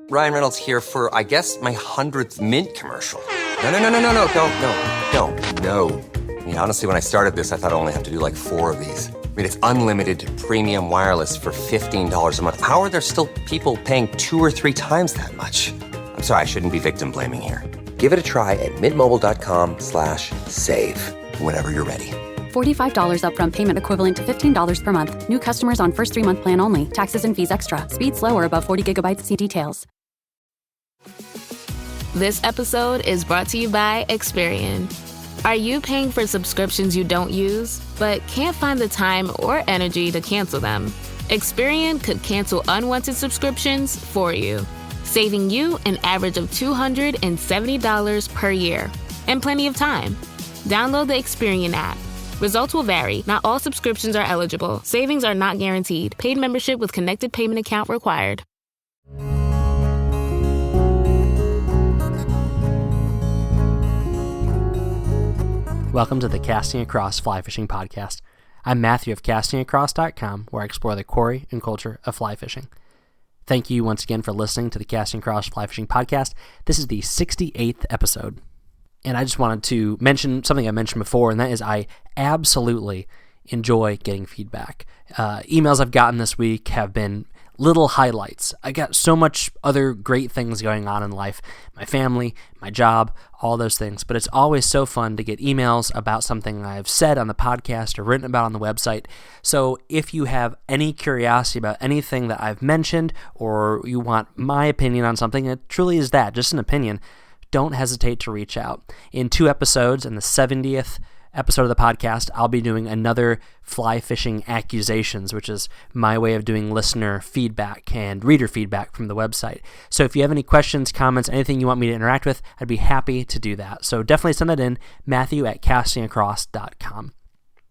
Ryan Reynolds here for, I guess, my 100th Mint commercial. No, don't. No. I mean, honestly, when I started this, I thought I only have to do like 4 of these. I mean, it's unlimited premium wireless for $15 a month. How are there still people paying 2 or 3 times that much? I'm sorry, I shouldn't be victim blaming here. Give it a try at mintmobile.com/save. Whenever you're ready. $45 upfront payment equivalent to $15 per month. New customers on first 3-month plan only. Taxes and fees extra. Speed slower above 40 gigabytes. See details. This episode is brought to you by Experian. Are you paying for subscriptions you don't use, but can't find the time or energy to cancel them? Experian could cancel unwanted subscriptions for you, saving you an average of $270 per year and plenty of time. Download the Experian app. Results will vary. Not all subscriptions are eligible. Savings are not guaranteed. Paid membership with connected payment account required. Welcome to the Casting Across Fly Fishing Podcast. I'm Matthew of castingacross.com, where I explore the quarry and culture of fly fishing. Thank you once again for listening to the Casting Across Fly Fishing Podcast. This is the 68th episode. And I just wanted to mention something I mentioned before, and that is I absolutely enjoy getting feedback. Emails I've gotten this week have been little highlights. I got so much other great things going on in life, my family, my job, all those things, but it's always so fun to get emails about something I've said on the podcast or written about on the website. So if you have any curiosity about anything that I've mentioned, or you want my opinion on something, it truly is that, just an opinion, don't hesitate to reach out. In 2 episodes, in the 70th episode of the podcast, I'll be doing another fly fishing accusations, which is my way of doing listener feedback and reader feedback from the website. So if you have any questions, comments, anything you want me to interact with, I'd be happy to do that. So definitely send that in, matthew@castingacross.com.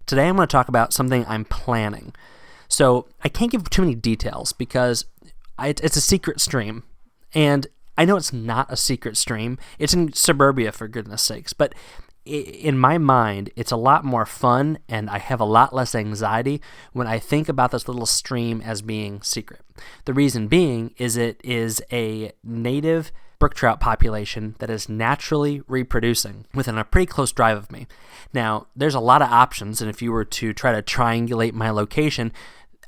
Today I'm going to talk about something I'm planning. So I can't give too many details because it's a secret stream, and I know it's not a secret stream. It's in suburbia, for goodness sakes, but in my mind, it's a lot more fun, and I have a lot less anxiety when I think about this little stream as being secret. The reason being is it is a native brook trout population that is naturally reproducing within a pretty close drive of me. Now, there's a lot of options, and if you were to try to triangulate my location,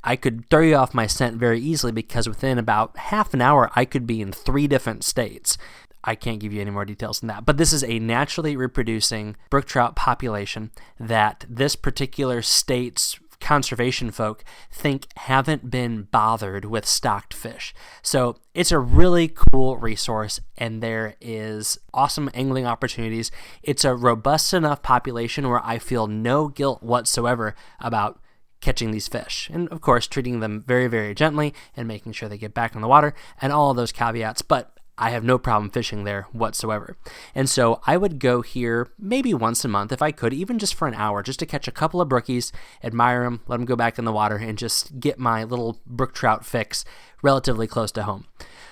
I could throw you off my scent very easily because within about half an hour, I could be in 3 different states. I can't give you any more details than that. But this is a naturally reproducing brook trout population that this particular state's conservation folk think haven't been bothered with stocked fish. So it's a really cool resource, and there is awesome angling opportunities. It's a robust enough population where I feel no guilt whatsoever about catching these fish. And of course, treating them very, very gently and making sure they get back in the water and all of those caveats. But I have no problem fishing there whatsoever. And so I would go here maybe once a month if I could, even just for an hour, just to catch a couple of brookies, admire them, let them go back in the water, and just get my little brook trout fix relatively close to home.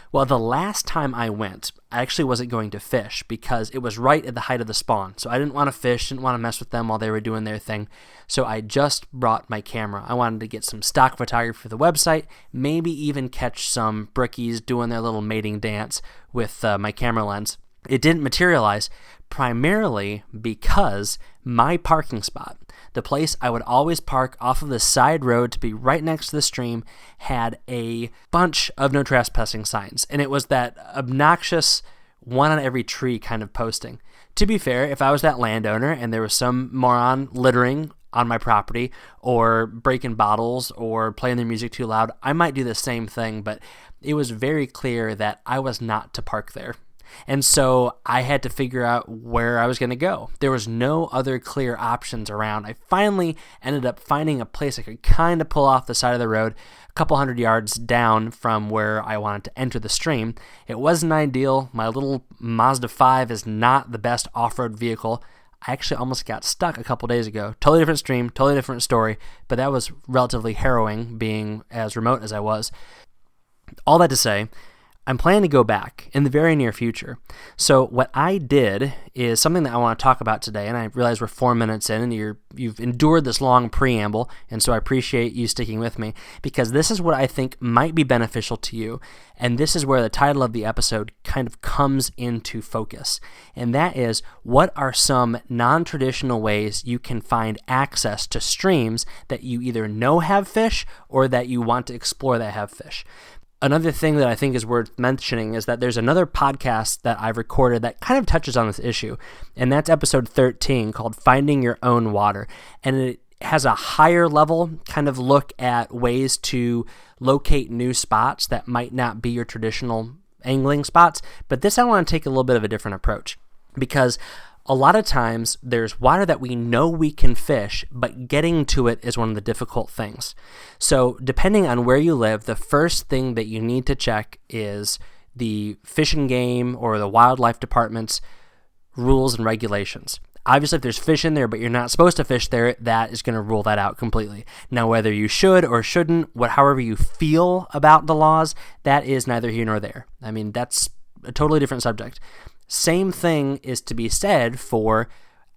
Well, the last time I went, I actually wasn't going to fish because it was right at the height of the spawn. So I didn't want to fish, didn't want to mess with them while they were doing their thing. So I just brought my camera. I wanted to get some stock photography for the website, maybe even catch some brookies doing their little mating dance with my camera lens. It didn't materialize primarily because my parking spot, the place I would always park off of the side road to be right next to the stream, had a bunch of no trespassing signs. And it was that obnoxious one on every tree kind of posting. To be fair, if I was that landowner and there was some moron littering on my property or breaking bottles or playing their music too loud, I might do the same thing, but it was very clear that I was not to park there. And so I had to figure out where I was going to go. There was no other clear options around. I finally ended up finding a place I could kind of pull off the side of the road, a couple hundred yards down from where I wanted to enter the stream. It wasn't ideal. My little Mazda 5 is not the best off-road vehicle. I actually almost got stuck a couple days ago. Totally different stream, totally different story, but that was relatively harrowing being as remote as I was. All that to say, I'm planning to go back in the very near future. So what I did is something that I want to talk about today, and I realize we're 4 minutes in, and you've endured this long preamble, and so I appreciate you sticking with me, because this is what I think might be beneficial to you, and this is where the title of the episode kind of comes into focus, and that is, what are some non-traditional ways you can find access to streams that you either know have fish or that you want to explore that have fish? Another thing that I think is worth mentioning is that there's another podcast that I've recorded that kind of touches on this issue, and that's episode 13 called Finding Your Own Water, and it has a higher level kind of look at ways to locate new spots that might not be your traditional angling spots, but this I want to take a little bit of a different approach, because a lot of times there's water that we know we can fish, but getting to it is one of the difficult things. So depending on where you live, the first thing that you need to check is the Fish and Game or the Wildlife Department's rules and regulations. Obviously, if there's fish in there, but you're not supposed to fish there, that is going to rule that out completely. Now, whether you should or shouldn't, however you feel about the laws, that is neither here nor there. I mean, that's a totally different subject. Same thing is to be said for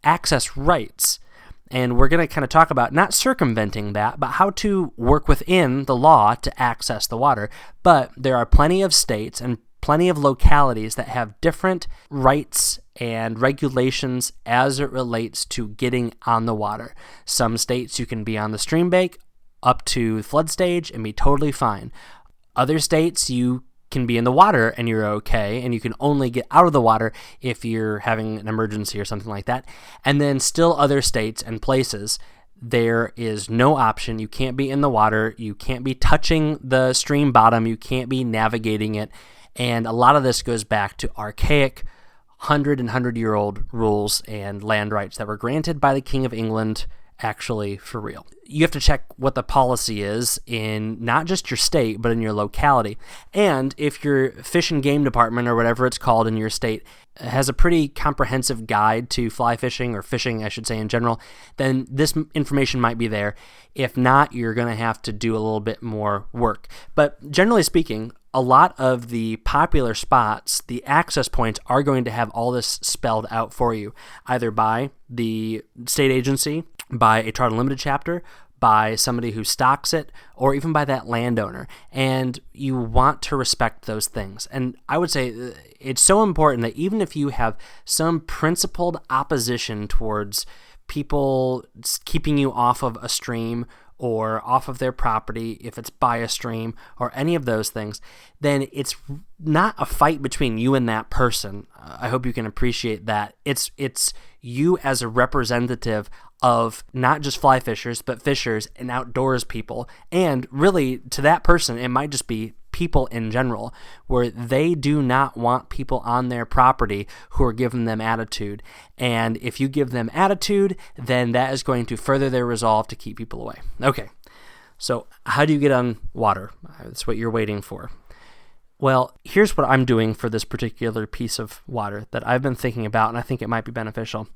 access rights. And we're going to kind of talk about not circumventing that, but how to work within the law to access the water. But there are plenty of states and plenty of localities that have different rights and regulations as it relates to getting on the water. Some states you can be on the stream bank up to flood stage and be totally fine. Other states you can be in the water and you're okay, and you can only get out of the water if you're having an emergency or something like that. And then still other states and places, there is no option. You can't be in the water, you can't be touching the stream bottom, you can't be navigating it. And a lot of this goes back to archaic 100-year-old rules and land rights that were granted by the King of England, actually for real. You have to check what the policy is in not just your state, but in your locality. And if your Fish and Game Department, or whatever it's called in your state, has a pretty comprehensive guide to fly fishing, or fishing, I should say, in general, then this information might be there. If not, you're going to have to do a little bit more work. But generally speaking, a lot of the popular spots, the access points, are going to have all this spelled out for you, either by the state agency, by a Trout Unlimited chapter, by somebody who stocks it, or even by that landowner. And you want to respect those things. And I would say it's so important that even if you have some principled opposition towards people keeping you off of a stream or off of their property, if it's by a stream or any of those things, then it's not a fight between you and that person. I hope you can appreciate that. It's you as a representative of not just fly fishers, but fishers and outdoors people. And really, to that person, it might just be people in general, where they do not want people on their property who are giving them attitude. And if you give them attitude, then that is going to further their resolve to keep people away. Okay, so how do you get on water? That's what you're waiting for. Well, here's what I'm doing for this particular piece of water that I've been thinking about, and I think it might be beneficial.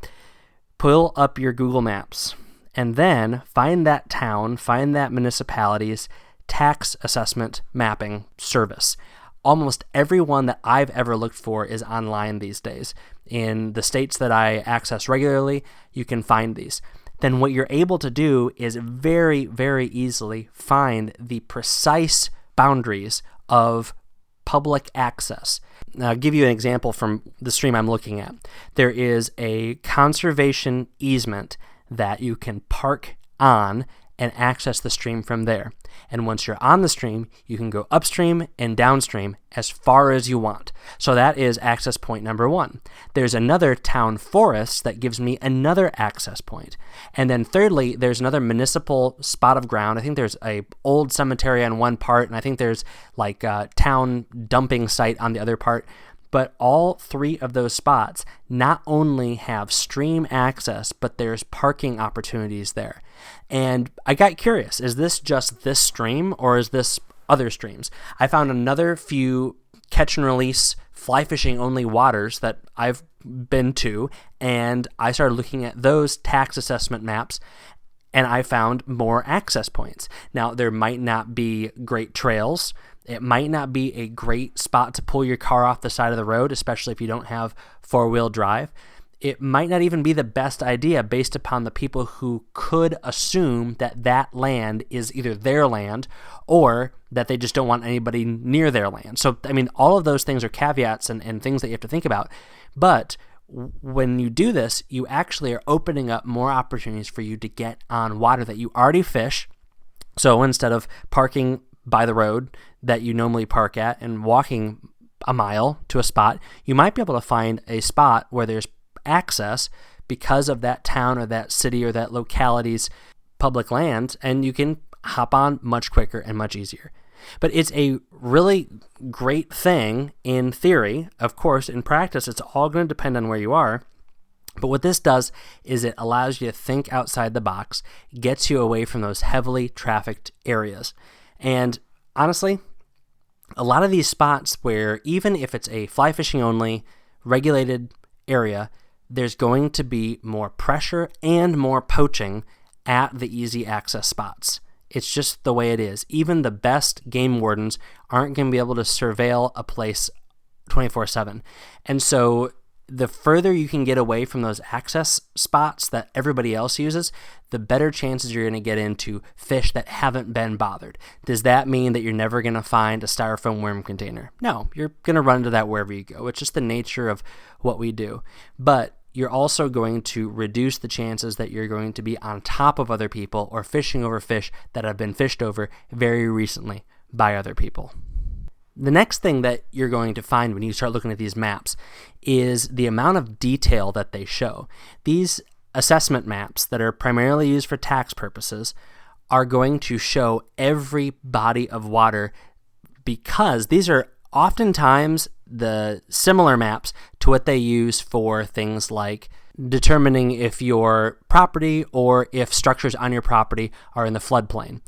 Pull up your Google Maps, and then find that town, find that municipality's tax assessment mapping service. Almost every one that I've ever looked for is online these days. In the states that I access regularly, you can find these. Then what you're able to do is very, very easily find the precise boundaries of public access. Now, I'll give you an example from the stream I'm looking at. There is a conservation easement that you can park on and access the stream from there. And once you're on the stream, you can go upstream and downstream as far as you want. So that is access point number one. There's another town forest that gives me another access point. And then thirdly, there's another municipal spot of ground. I think there's a old cemetery on one part, and I think there's like a town dumping site on the other part. But all three of those spots not only have stream access, but there's parking opportunities there. And I got curious, is this just this stream or is this other streams? I found another few catch and release fly fishing only waters that I've been to, and I started looking at those tax assessment maps, and I found more access points. Now, there might not be great trails. It might not be a great spot to pull your car off the side of the road, especially if you don't have four-wheel drive. It might not even be the best idea based upon the people who could assume that that land is either their land or that they just don't want anybody near their land. So, I mean, all of those things are caveats and things that you have to think about. But when you do this, you actually are opening up more opportunities for you to get on water that you already fish. So instead of parking by the road that you normally park at and walking a mile to a spot, you might be able to find a spot where there's access because of that town or that city or that locality's public land, and you can hop on much quicker and much easier. But it's a really great thing in theory. Of course, in practice, it's all going to depend on where you are. But what this does is it allows you to think outside the box, gets you away from those heavily trafficked areas. And honestly, a lot of these spots where even if it's a fly fishing only regulated area, there's going to be more pressure and more poaching at the easy access spots. It's just the way it is. Even the best game wardens aren't going to be able to surveil a place 24/7. And so the further you can get away from those access spots that everybody else uses, the better chances you're going to get into fish that haven't been bothered. Does that mean that you're never going to find a styrofoam worm container? No, you're going to run into that wherever you go. It's just the nature of what we do. But you're also going to reduce the chances that you're going to be on top of other people or fishing over fish that have been fished over very recently by other people. The next thing that you're going to find when you start looking at these maps is the amount of detail that they show. These assessment maps that are primarily used for tax purposes are going to show every body of water because these are oftentimes the similar maps to what they use for things like determining if your property or if structures on your property are in the floodplain.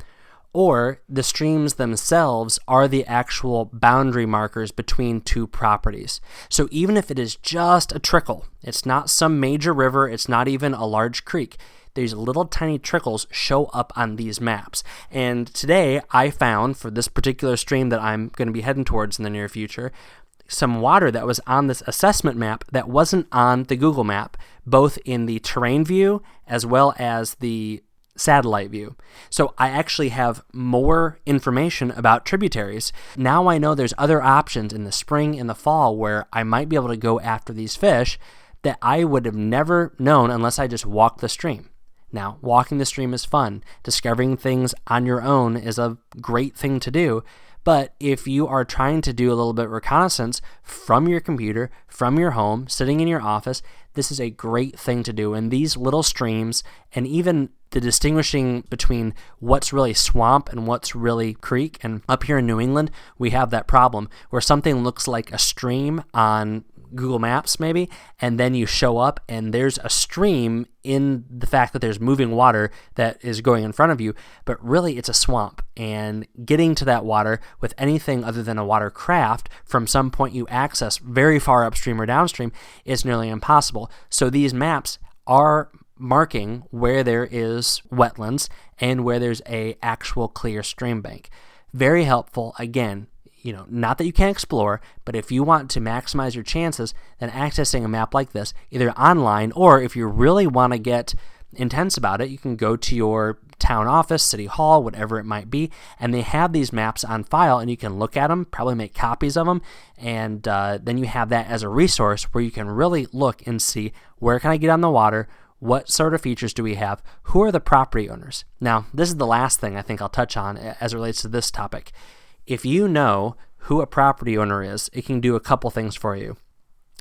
Or the streams themselves are the actual boundary markers between two properties. So even if it is just a trickle, it's not some major river, it's not even a large creek, these little tiny trickles show up on these maps. And today I found, for this particular stream that I'm going to be heading towards in the near future, some water that was on this assessment map that wasn't on the Google map, both in the terrain view as well as the satellite view. So I actually have more information about tributaries. Now I know there's other options in the spring and the fall where I might be able to go after these fish that I would have never known unless I just walked the stream. Now, walking the stream is fun. Discovering things on your own is a great thing to do. But if you are trying to do a little bit of reconnaissance from your computer, from your home, sitting in your office, this is a great thing to do. And these little streams, and even the distinguishing between what's really swamp and what's really creek, and up here in New England, we have that problem where something looks like a stream on Google Maps maybe, and then you show up and there's a stream in the fact that there's moving water that is going in front of you, but really it's a swamp. And getting to that water with anything other than a watercraft from some point you access very far upstream or downstream is nearly impossible. So these maps are marking where there is wetlands and where there's a actual clear stream bank. Very helpful. Again, not that you can't explore, but if you want to maximize your chances, then accessing a map like this, either online or if you really want to get intense about it, you can go to your town office, city hall, whatever it might be, and they have these maps on file and you can look at them, probably make copies of them, and then you have that as a resource where you can really look and see where can I get on the water, what sort of features do we have, who are the property owners. Now, this is the last thing I think I'll touch on as it relates to this topic. If you know who a property owner is, it can do a couple things for you.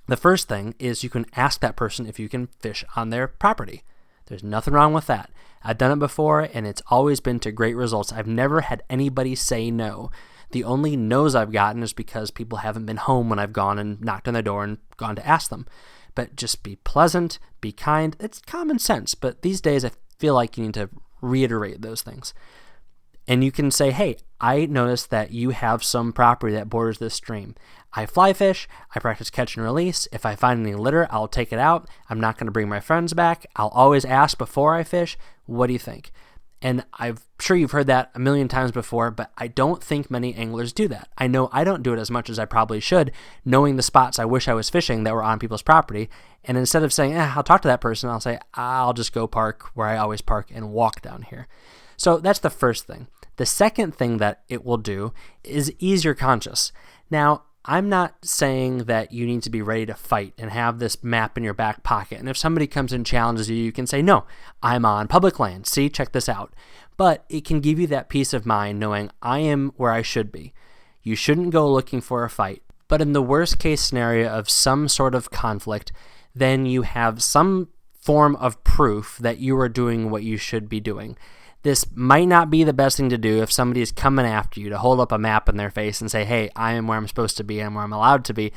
The first thing is you can ask that person if you can fish on their property. There's nothing wrong with that. I've done it before, and it's always been to great results. I've never had anybody say no. The only no's I've gotten is because people haven't been home when I've gone and knocked on their door and gone to ask them. But just be pleasant, be kind. It's common sense, but these days I feel like you need to reiterate those things. And you can say, hey, I noticed that you have some property that borders this stream. I fly fish, I practice catch and release. If I find any litter, I'll take it out. I'm not going to bring my friends back. I'll always ask before I fish, what do you think? And I'm sure you've heard that a million times before, but I don't think many anglers do that. I know I don't do it as much as I probably should, knowing the spots I wish I was fishing that were on people's property. And instead of saying, I'll talk to that person, I'll say, I'll just go park where I always park and walk down here. So that's the first thing. The second thing that it will do is ease your conscience. Now, I'm not saying that you need to be ready to fight and have this map in your back pocket. And if somebody comes and challenges you, you can say, no, I'm on public land. See, check this out. But it can give you that peace of mind knowing I am where I should be. You shouldn't go looking for a fight. But in the worst case scenario of some sort of conflict, then you have some form of proof that you are doing what you should be doing. This might not be the best thing to do if somebody is coming after you to hold up a map in their face and say, hey, I am where I'm supposed to be and where I'm allowed to be.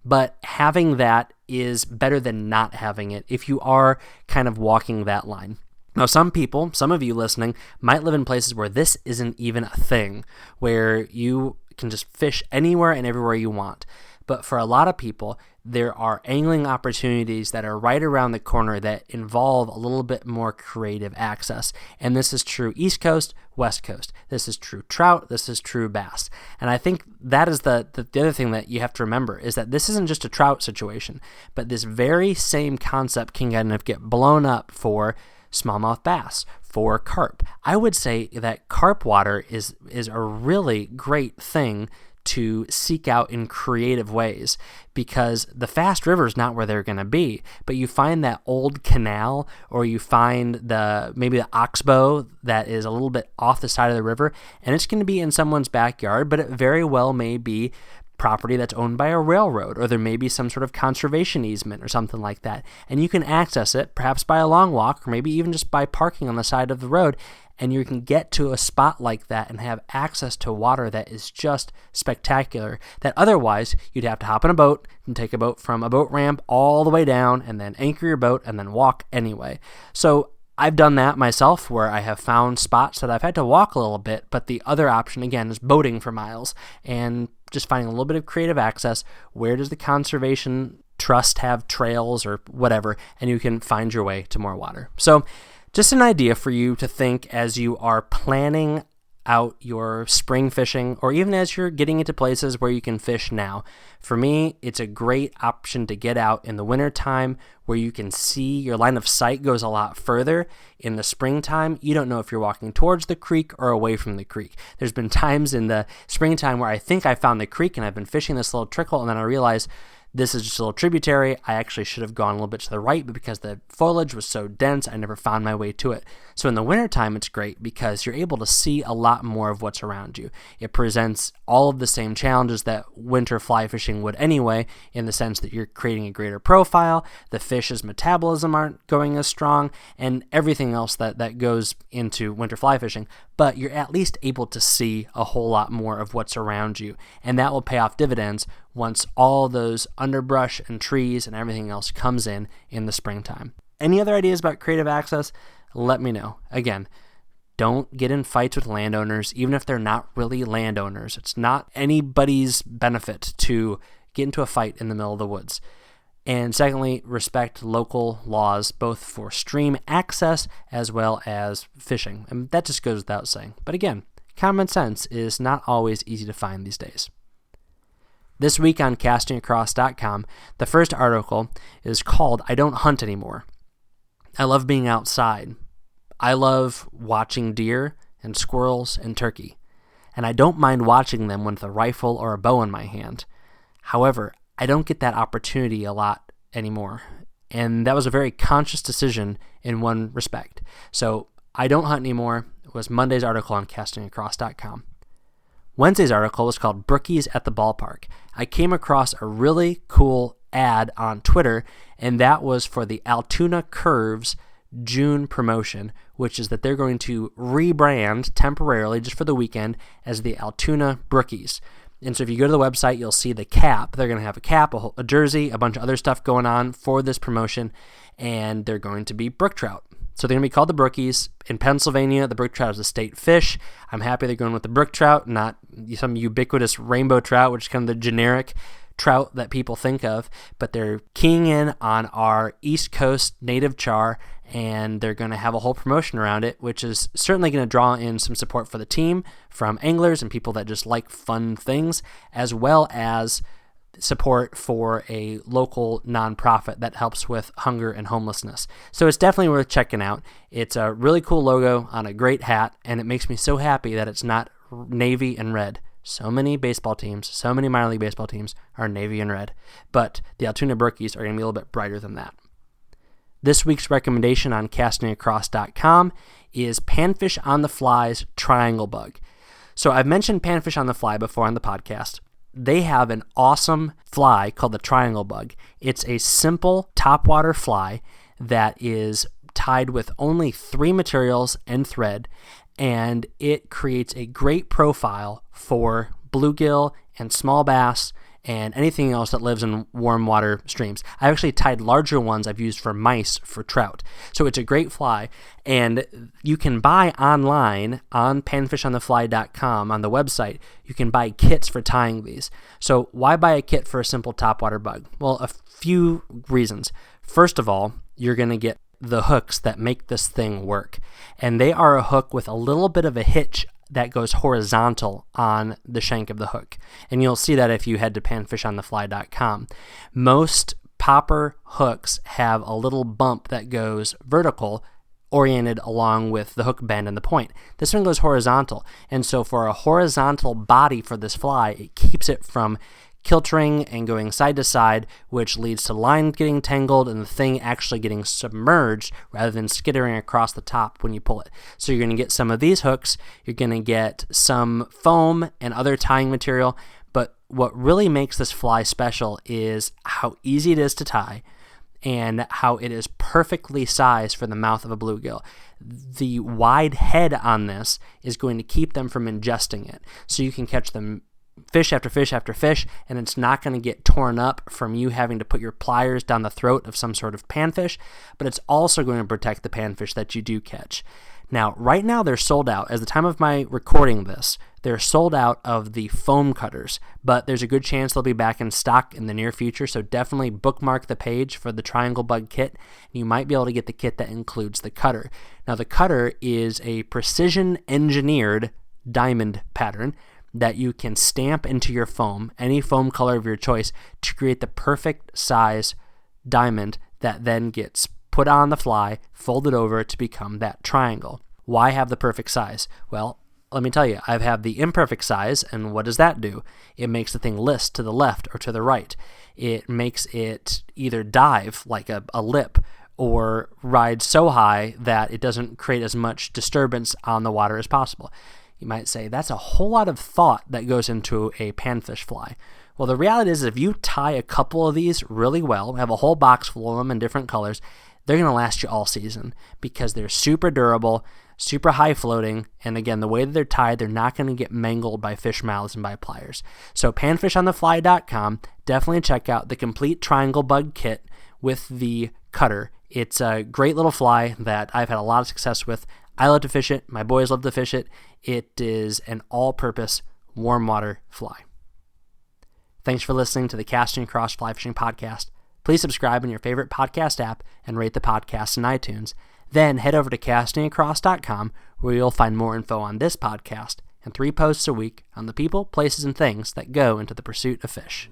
But having that is better than not having it if you are kind of walking that line. Now, some people, some of you listening, might live in places where this isn't even a thing, where you can just fish anywhere and everywhere you want. But for a lot of people, there are angling opportunities that are right around the corner that involve a little bit more creative access. And this is true East Coast, West Coast. This is true trout. This is true bass. And I think that is the other thing that you have to remember is that this isn't just a trout situation, but this very same concept can kind of get blown up for smallmouth bass, for carp. I would say that carp water is a really great thing to seek out in creative ways because the fast river is not where they're going to be, but you find that old canal or you find maybe the oxbow that is a little bit off the side of the river and it's going to be in someone's backyard, but it very well may be property that's owned by a railroad, or there may be some sort of conservation easement or something like that. And you can access it perhaps by a long walk or maybe even just by parking on the side of the road. And you can get to a spot like that and have access to water that is just spectacular, that otherwise you'd have to hop in a boat and take a boat from a boat ramp all the way down and then anchor your boat and then walk anyway. So I've done that myself where I have found spots that I've had to walk a little bit, but the other option, again, is boating for miles and just finding a little bit of creative access. Where does the conservation trust have trails or whatever, and you can find your way to more water. So just an idea for you to think as you are planning out your spring fishing, or even as you're getting into places where you can fish now. For me, it's a great option to get out in the wintertime where you can see your line of sight goes a lot further. In the springtime, you don't know if you're walking towards the creek or away from the creek. There's been times in the springtime where I think I found the creek and I've been fishing this little trickle, and then I realize this is just a little tributary. I actually should have gone a little bit to the right, but because the foliage was so dense, I never found my way to it. So in the wintertime, it's great because you're able to see a lot more of what's around you. It presents all of the same challenges that winter fly fishing would anyway, in the sense that you're creating a greater profile, the fish's metabolism aren't going as strong, and everything else that goes into winter fly fishing. But you're at least able to see a whole lot more of what's around you, and that will pay off dividends once all those underbrush and trees and everything else comes in the springtime. Any other ideas about creative access? Let me know. Again, don't get in fights with landowners, even if they're not really landowners. It's not anybody's benefit to get into a fight in the middle of the woods. And secondly, respect local laws, both for stream access as well as fishing. And that just goes without saying. But again, common sense is not always easy to find these days. This week on castingacross.com, the first article is called I Don't Hunt Anymore. I love being outside. I love watching deer and squirrels and turkey. And I don't mind watching them with a rifle or a bow in my hand. However, I don't get that opportunity a lot anymore. And that was a very conscious decision in one respect. So I Don't Hunt Anymore was Monday's article on castingacross.com. Wednesday's article was called Brookies at the Ballpark. I came across a really cool ad on Twitter, and that was for the Altoona Curves June promotion, which is that they're going to rebrand temporarily, just for the weekend, as the Altoona Brookies. And so if you go to the website, you'll see the cap. They're going to have a cap, a jersey, a bunch of other stuff going on for this promotion, and they're going to be brook trout. So they're going to be called the Brookies. In Pennsylvania, the brook trout is a state fish. I'm happy they're going with the brook trout, not some ubiquitous rainbow trout, which is kind of the generic trout that people think of. But they're keying in on our East Coast native char and they're going to have a whole promotion around it, which is certainly going to draw in some support for the team from anglers and people that just like fun things, as well as support for a local nonprofit that helps with hunger and homelessness. So it's definitely worth checking out. It's a really cool logo on a great hat, and it makes me so happy that it's not navy and red. So many baseball teams, so many minor league baseball teams are navy and red, but the Altoona Brookies are going to be a little bit brighter than that. This week's recommendation on castingacross.com is Panfish on the Fly's Triangle Bug. So I've mentioned Panfish on the Fly before on the podcast. They have an awesome fly called the Triangle Bug. It's a simple topwater fly that is tied with only 3 materials and thread, and it creates a great profile for bluegill and small bass and anything else that lives in warm water streams. I've actually tied larger ones I've used for mice for trout. So it's a great fly, and you can buy online on panfishonthefly.com on the website. You can buy kits for tying these. So why buy a kit for a simple topwater bug? Well, a few reasons. First of all, you're going to get the hooks that make this thing work, and they are a hook with a little bit of a hitch that goes horizontal on the shank of the hook. And you'll see that if you head to panfishonthefly.com. Most popper hooks have a little bump that goes vertical, oriented along with the hook bend and the point. This one goes horizontal. And so for a horizontal body for this fly, it keeps it from kiltering and going side to side, which leads to line getting tangled and the thing actually getting submerged rather than skittering across the top when you pull it. So you're going to get some of these hooks, you're going to get some foam and other tying material, but what really makes this fly special is how easy it is to tie and how it is perfectly sized for the mouth of a bluegill. The wide head on this is going to keep them from ingesting it, so you can catch them fish after fish after fish, and it's not going to get torn up from you having to put your pliers down the throat of some sort of panfish, but it's also going to protect the panfish that you do catch. Now, right now they're sold out. As the time of my recording this, they're sold out of the foam cutters, but there's a good chance they'll be back in stock in the near future, so definitely bookmark the page for the Triangle Bug kit, and you might be able to get the kit that includes the cutter. Now, the cutter is a precision-engineered diamond pattern that you can stamp into your foam, any foam color of your choice, to create the perfect size diamond that then gets put on the fly, folded over to become that triangle. Why have the perfect size? Well, let me tell you, I've had the imperfect size, and what does that do? It makes the thing list to the left or to the right. It makes it either dive like a lip or ride so high that it doesn't create as much disturbance on the water as possible. You might say, that's a whole lot of thought that goes into a panfish fly. Well, the reality is if you tie a couple of these really well, have a whole box full of them in different colors, they're going to last you all season because they're super durable, super high floating, and again, the way that they're tied, they're not going to get mangled by fish mouths and by pliers. So panfishonthefly.com, definitely check out the complete Triangle Bug kit with the cutter. It's a great little fly that I've had a lot of success with. I love to fish it. My boys love to fish it. It is an all-purpose warm water fly. Thanks for listening to the Casting Across Fly Fishing Podcast. Please subscribe in your favorite podcast app and rate the podcast in iTunes. Then head over to castingacross.com where you'll find more info on this podcast and 3 posts a week on the people, places, and things that go into the pursuit of fish.